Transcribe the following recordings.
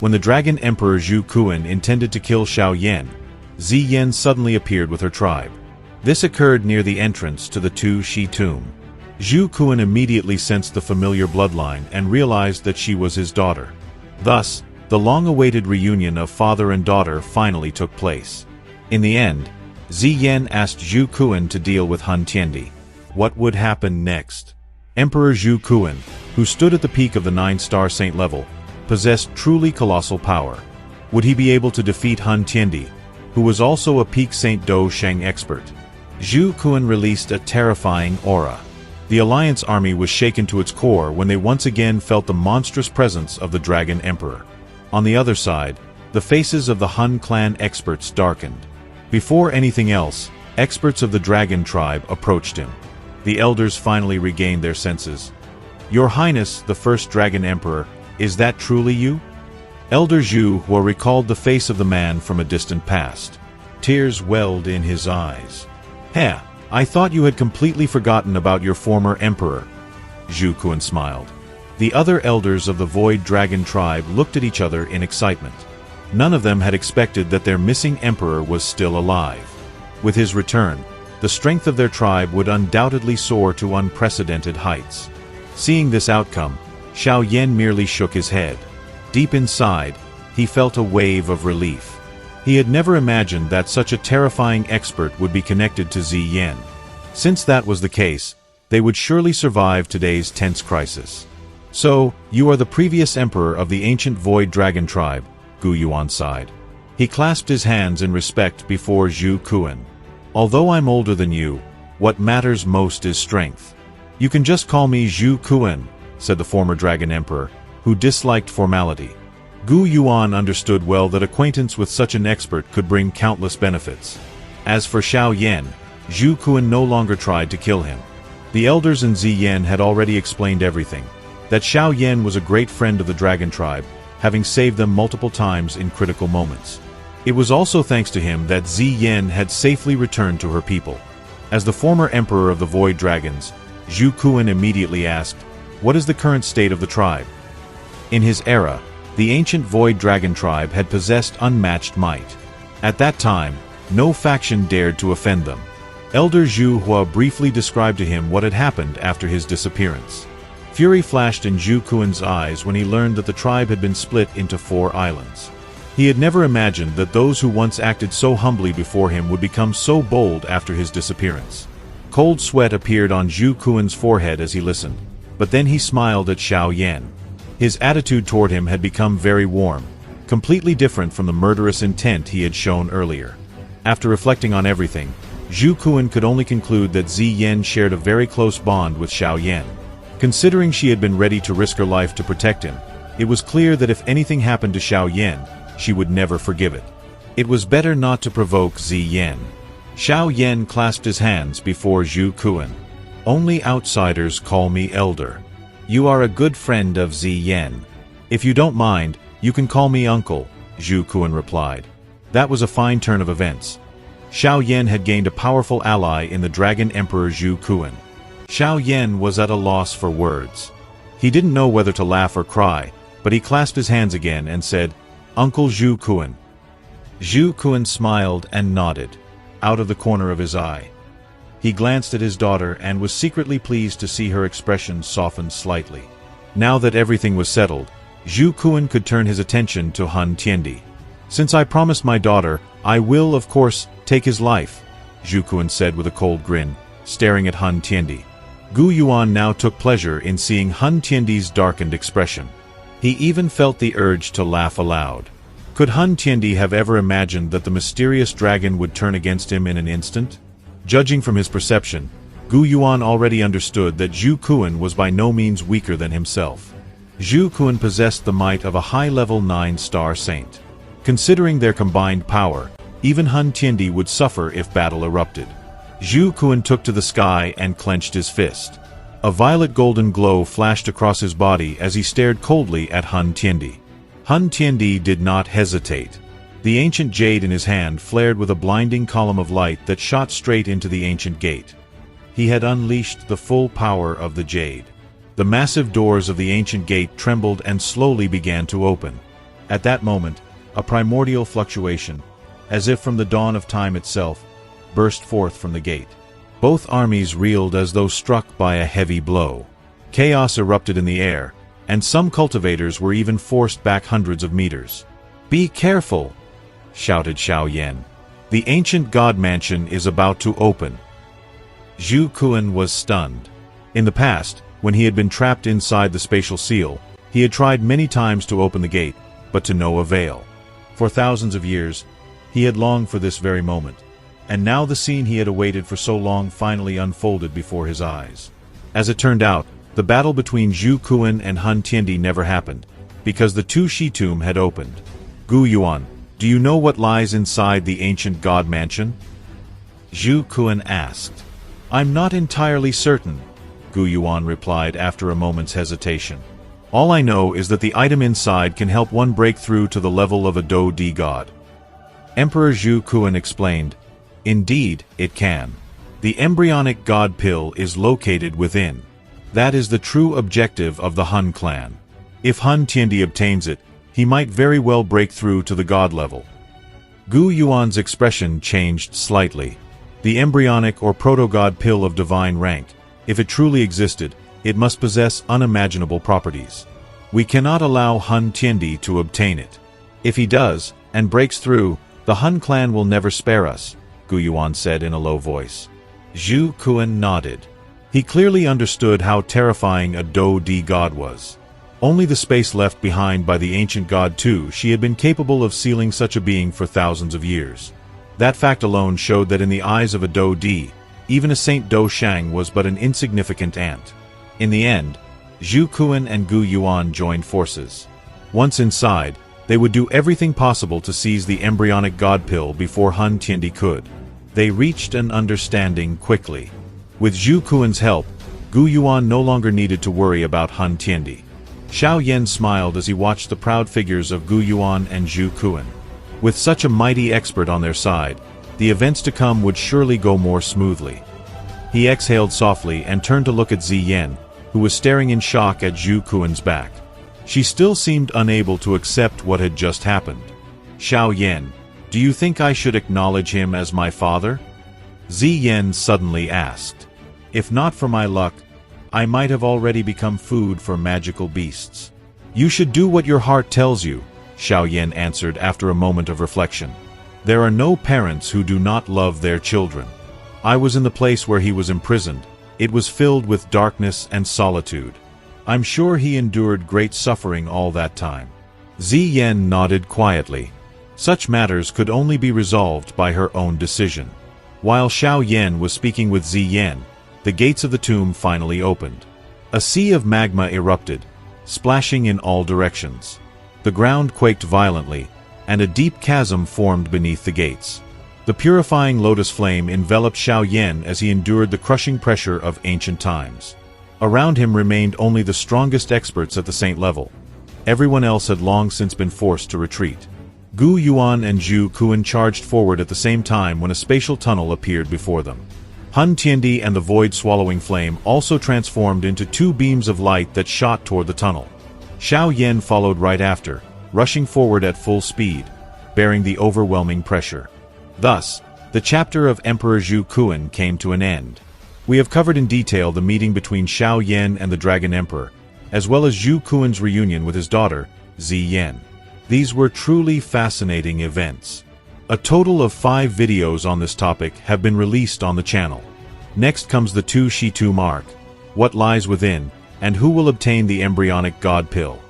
When the Dragon Emperor Zhu KUN intended to kill Xiao Yan, Zi Yan suddenly appeared with her tribe. This occurred near the entrance to the Tu Shi tomb. Zhu KUN immediately sensed the familiar bloodline and realized that she was his daughter. Thus, the long-awaited reunion of father and daughter finally took place. In the end, Zi Yan asked Zhu KUN to deal with Tiandi. What would happen next? Emperor Zhu KUN, who stood at the peak of the 9-star saint level, possessed truly colossal power. Would he be able to defeat Tiandi, who was also a peak Saint Do Sheng expert? Zhu KUN released a terrifying aura. The Alliance army was shaken to its core when they once again felt the monstrous presence of the Dragon Emperor. On the other side, the faces of the Han clan experts darkened. Before anything else, experts of the Dragon tribe approached him. The elders finally regained their senses. "Your Highness, the first Dragon Emperor, is that truly you?" Elder Zhu Hua recalled the face of the man from a distant past. Tears welled in his eyes. "Heh, I thought you had completely forgotten about your former emperor." Zhu KUN smiled. The other elders of the Void Dragon tribe looked at each other in excitement. None of them had expected that their missing emperor was still alive. With his return, the strength of their tribe would undoubtedly soar to unprecedented heights. Seeing this outcome, Xiao Yan merely shook his head. Deep inside, he felt a wave of relief. He had never imagined that such a terrifying expert would be connected to Zi Yan. Since that was the case, they would surely survive today's tense crisis. "So, you are the previous emperor of the ancient Void Dragon tribe," Gu Yuan sighed. He clasped his hands in respect before Zhu KUN. "Although I'm older than you, what matters most is strength. You can just call me Zhu KUN," said the former Dragon Emperor, who disliked formality. Gu Yuan understood well that acquaintance with such an expert could bring countless benefits. As for Xiao Yan, Zhu KUN no longer tried to kill him. The elders in Zi Yan had already explained everything, that Xiao Yan was a great friend of the Dragon tribe, having saved them multiple times in critical moments. It was also thanks to him that Zi Yan had safely returned to her people. As the former emperor of the Void Dragons, Zhu KUN immediately asked, "What is the current state of the tribe?" In his era, the ancient Void Dragon tribe had possessed unmatched might. At that time, no faction dared to offend them. Elder Zhu Hua briefly described to him what had happened after his disappearance. Fury flashed in Zhu KUN's eyes when he learned that the tribe had been split into 4 islands. He had never imagined that those who once acted so humbly before him would become so bold after his disappearance. Cold sweat appeared on Zhu KUN's forehead as he listened, but then he smiled at Xiao Yan. His attitude toward him had become very warm, completely different from the murderous intent he had shown earlier. After reflecting on everything, Zhu KUN could only conclude that Zi Yan shared a very close bond with Xiao Yan. Considering she had been ready to risk her life to protect him, it was clear that if anything happened to Xiao Yan, she would never forgive it. It was better not to provoke Zi Yan. Xiao Yan clasped his hands before Zhu KUN. "Only outsiders call me elder. You are a good friend of Zi Yan. If you don't mind, you can call me uncle," Zhu KUN replied. That was a fine turn of events. Xiao Yan had gained a powerful ally in the Dragon Emperor Zhu KUN. Xiao Yan was at a loss for words. He didn't know whether to laugh or cry, but he clasped his hands again and said, "Uncle Zhu KUN." Zhu KUN smiled and nodded, out of the corner of his eye. He glanced at his daughter and was secretly pleased to see her expression soften slightly. Now that everything was settled, Zhu KUN could turn his attention to Tiandi. "Since I promised my daughter, I will, of course, take his life," Zhu KUN said with a cold grin, staring at Tiandi. Gu Yuan now took pleasure in seeing Tiandi's darkened expression. He even felt the urge to laugh aloud. Could Tiandi have ever imagined that the mysterious dragon would turn against him in an instant? Judging from his perception, Gu Yuan already understood that Zhu KUN was by no means weaker than himself. Zhu KUN possessed the might of a high-level 9-star saint. Considering their combined power, even Tiandi would suffer if battle erupted. Zhu KUN took to the sky and clenched his fist. A violet-golden glow flashed across his body as he stared coldly at Tiandi. Tiandi did not hesitate. The ancient jade in his hand flared with a blinding column of light that shot straight into the ancient gate. He had unleashed the full power of the jade. The massive doors of the ancient gate trembled and slowly began to open. At that moment, a primordial fluctuation, as if from the dawn of time itself, burst forth from the gate. Both armies reeled as though struck by a heavy blow. Chaos erupted in the air, and some cultivators were even forced back hundreds of meters. "Be careful!" shouted Xiaoyan. "The ancient god mansion is about to open." Zhu Kuan was stunned. In the past, when he had been trapped inside the spatial seal, he had tried many times to open the gate, but to no avail. For thousands of years, he had longed for this very moment, and now the scene he had awaited for so long finally unfolded before his eyes. As it turned out, the battle between Zhu Kuan and Han Tiandi never happened, because the two Shi tomb had opened. "Gu Yuan, do you know what lies inside the ancient god mansion?" Zhu Kuan asked. "I'm not entirely certain," Gu Yuan replied after a moment's hesitation. "All I know is that the item inside can help one break through to the level of a Do-Di god." Emperor Zhu Kuan explained, "Indeed, it can. The embryonic god pill is located within. That is the true objective of the Han clan. If Han Tiandi obtains it, he might very well break through to the god level." Gu Yuan's expression changed slightly. The embryonic or proto-god pill of divine rank, if it truly existed, it must possess unimaginable properties. We cannot allow Han Tiandi to obtain it. If he does, and breaks through, the Han clan will never spare us, Gu Yuan said in a low voice. Zhu Kuan nodded. He clearly understood how terrifying a Do-Di god was. Only the space left behind by the ancient god Tu Shi had been capable of sealing such a being for thousands of years. That fact alone showed that in the eyes of a Do-Di, even a Saint Do Shang was but an insignificant ant. In the end, Zhu Kuan and Gu Yuan joined forces. Once inside, they would do everything possible to seize the embryonic god pill before Han Tiandi could. They reached an understanding quickly. With Zhu Kuan's help, Gu Yuan no longer needed to worry about Han Tiandi. Xiaoyan smiled as he watched the proud figures of Gu Yuan and Zhu Kuan. With such a mighty expert on their side, the events to come would surely go more smoothly. He exhaled softly and turned to look at Ziyan, who was staring in shock at Zhu Kuan's back. She still seemed unable to accept what had just happened. "Xiaoyan, do you think I should acknowledge him as my father?" Ziyan suddenly asked. "If not for my luck, I might have already become food for magical beasts." "You should do what your heart tells you," Xiaoyan answered after a moment of reflection. "There are no parents who do not love their children. I was in the place where he was imprisoned. It was filled with darkness and solitude. I'm sure he endured great suffering all that time." Ziyan nodded quietly. Such matters could only be resolved by her own decision. While Xiaoyan was speaking with Ziyan, the gates of the tomb finally opened. A sea of magma erupted, splashing in all directions. The ground quaked violently, and a deep chasm formed beneath the gates. The purifying lotus flame enveloped Xiaoyan as he endured the crushing pressure of ancient times. Around him remained only the strongest experts at the saint level. Everyone else had long since been forced to retreat. Gu Yuan and Zhu Kuan charged forward at the same time when a spatial tunnel appeared before them. Han Tiandi and the void-swallowing flame also transformed into two beams of light that shot toward the tunnel. Xiaoyan followed right after, rushing forward at full speed, bearing the overwhelming pressure. Thus, the chapter of Emperor Zhu Kuan came to an end. We have covered in detail the meeting between Xiaoyan and the Dragon Emperor, as well as Zhu Kuan's reunion with his daughter, Ziyan. These were truly fascinating events. A total of 5 videos on this topic have been released on the channel. Next comes the Tu Shi tomb arc, what lies within, and who will obtain the embryonic god pill.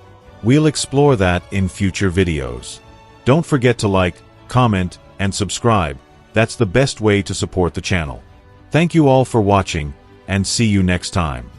We'll explore that in future videos. Don't forget to like, comment, and subscribe. That's the best way to support the channel. Thank you all for watching, and see you next time.